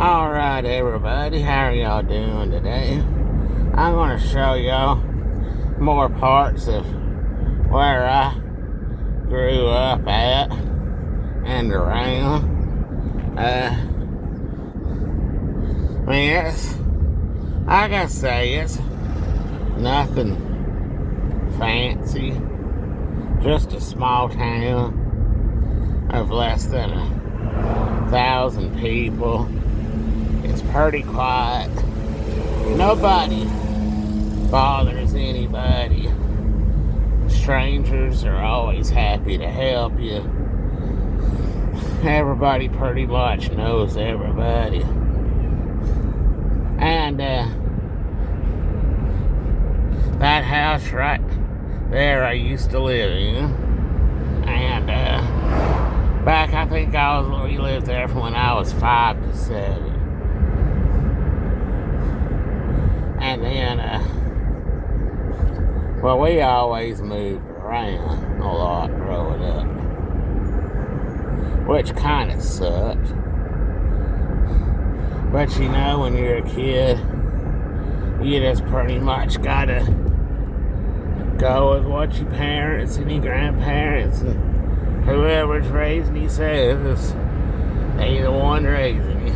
Alright everybody, how are y'all doing today? I'm going to show y'all more parts of where I grew up at and around. I gotta say, it's nothing fancy. Just a small town of less than 1,000 people. It's pretty quiet. Nobody bothers anybody. Strangers are always happy to help you. Everybody pretty much knows everybody. And that house right there I used to live in. And back, I think we lived there from when I was 5 to 7. And then, we always moved around a lot growing up, which kind of sucked. But you know, when you're a kid, you just pretty much gotta go with what your parents and your grandparents and whoever's raising you says. They the one raising you.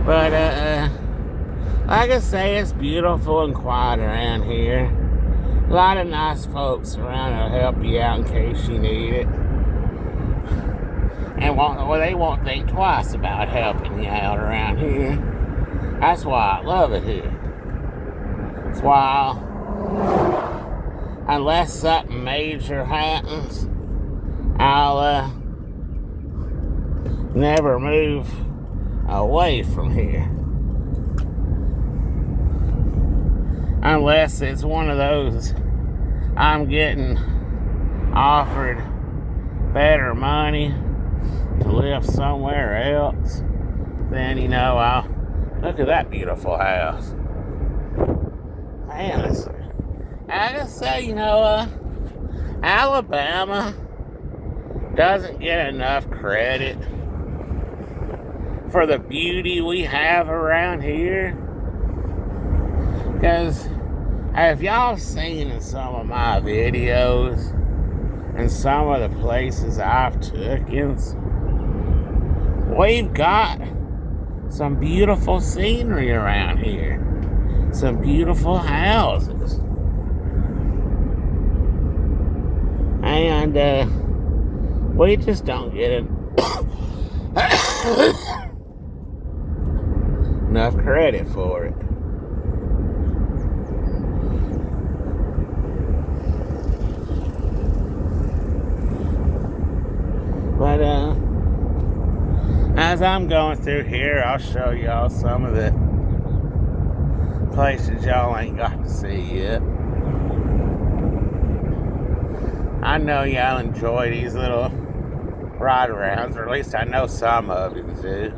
But, like I say, it's beautiful and quiet around here. A lot of nice folks around to help you out in case you need it. And they won't think twice about helping you out around here. That's why I love it here. That's why, unless something major happens, I'll never move away from here. Unless it's one of those I'm getting offered better money to live somewhere else, then, I'll look at that beautiful house. Man, I just say, Alabama doesn't get enough credit for the beauty we have around here. Because if y'all seen in some of my videos and some of the places I've taken, we've got some beautiful scenery around here. Some beautiful houses. And we just don't get enough credit for it. But as I'm going through here, I'll show y'all some of the places y'all ain't got to see yet. I know y'all enjoy these little ride arounds, or at least I know some of you do.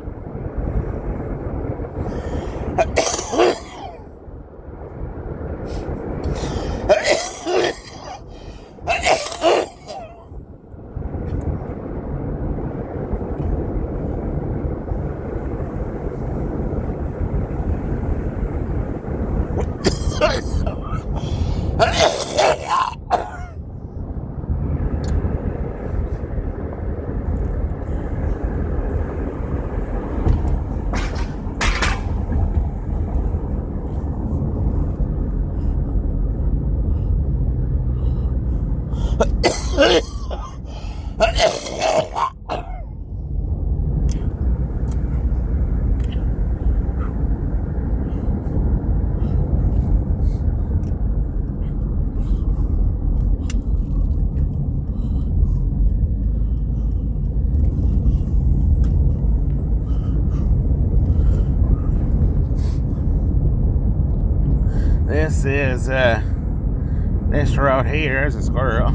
This road here is a squirrel.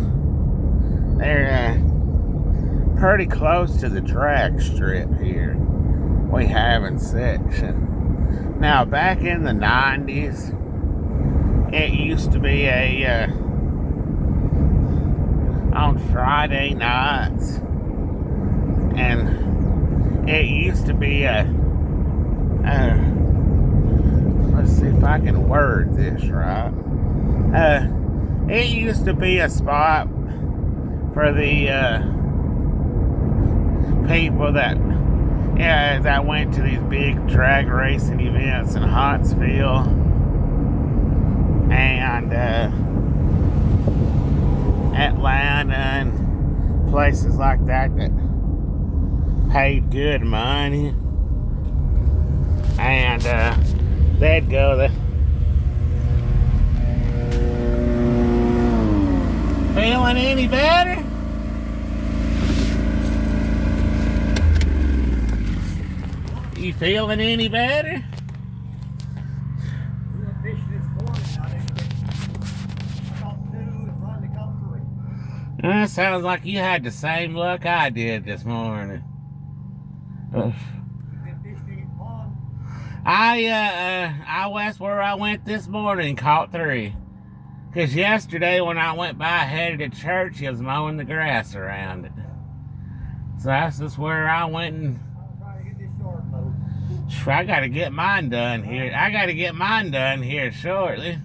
They're pretty close to the drag strip here we have in section. Now, back in the 90s, it used to be on Friday nights, and it used to be a Let's see if I can word this right. It used to be a spot for the people that went to these big drag racing events in Huntsville and Atlanta and places like that paid good money, and they'd go there. Feeling any better? You feeling any better? Sounds like you had the same luck I did this morning. That's where I went this morning, caught 3. Because yesterday when I went by headed to church, he was mowing the grass around it. So that's just where I went and I gotta get mine done here. I gotta get mine done here shortly.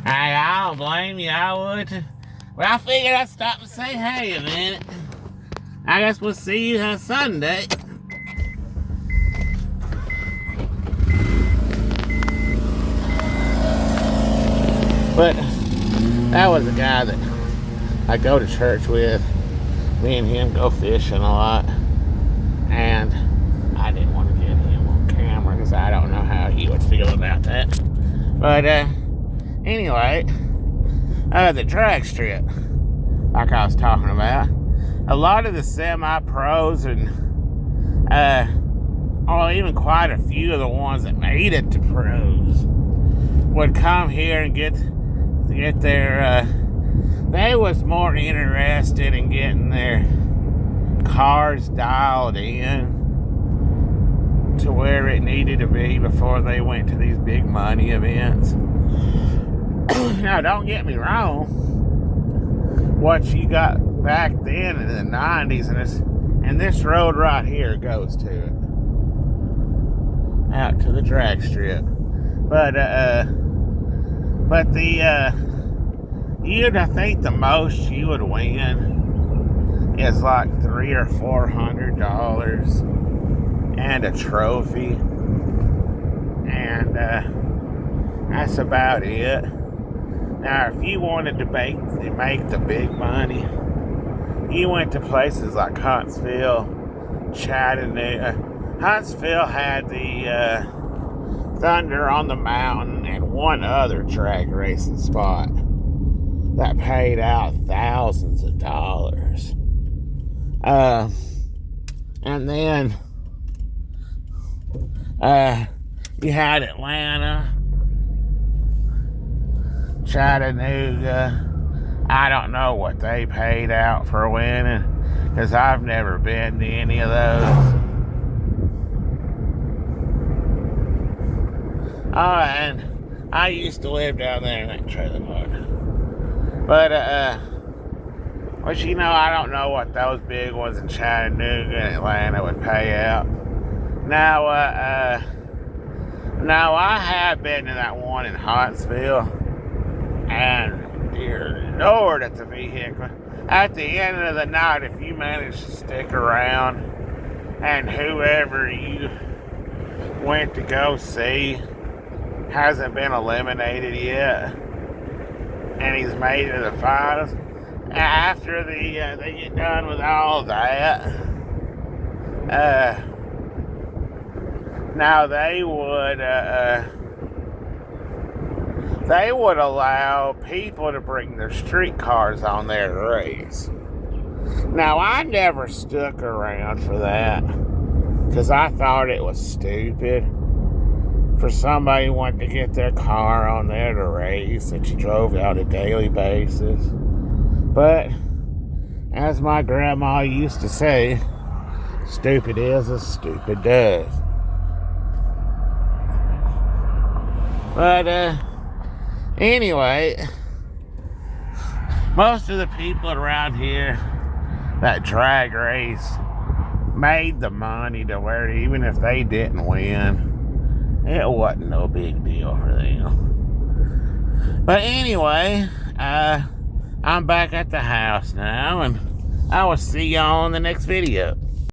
Hey, I don't blame you, I would. Well, I figured I'd stop and say hey a minute. I guess we'll see you on Sunday. But that was a guy that I go to church with. Me and him go fishing a lot. And I didn't want to get him on camera because I don't know how he would feel about that. But anyway, the drag strip, like I was talking about, a lot of the semi-pros and or even quite a few of the ones that made it to pros would come here and get their they was more interested in getting their cars dialed in to where it needed to be before they went to these big money events. Now, don't get me wrong, what you got back then in the 90s, and this road right here goes to it, out to the drag strip. But I think the most you would win is like $300 or $400 and a trophy, and that's about it. Now, if you wanted to make the big money, you went to places like Huntsville, Chattanooga. Huntsville had the Thunder on the Mountain and one other drag racing spot that paid out thousands of dollars. And then you had Atlanta, Chattanooga. I don't know what they paid out for winning because I've never been to any of those. And I used to live down there in that trailer park. But, you know, I don't know what those big ones in Chattanooga and Atlanta would pay out. Now, I have been to that one in Huntsville, and dear Lord, it's a vehicle. At the end of the night, if you manage to stick around, and whoever you went to go see hasn't been eliminated yet, and he's made it to the finals, after they get done with all that, now they would allow people to bring their street cars on there to race. Now, I never stuck around for that because I thought it was stupid for somebody who wanted to get their car on there to race that you drove on a daily basis. But as my grandma used to say, stupid is as stupid does. But anyway, most of the people around here that drag race made the money to where even if they didn't win, it wasn't no big deal for them. But anyway, I'm back at the house now, and I will see y'all in the next video.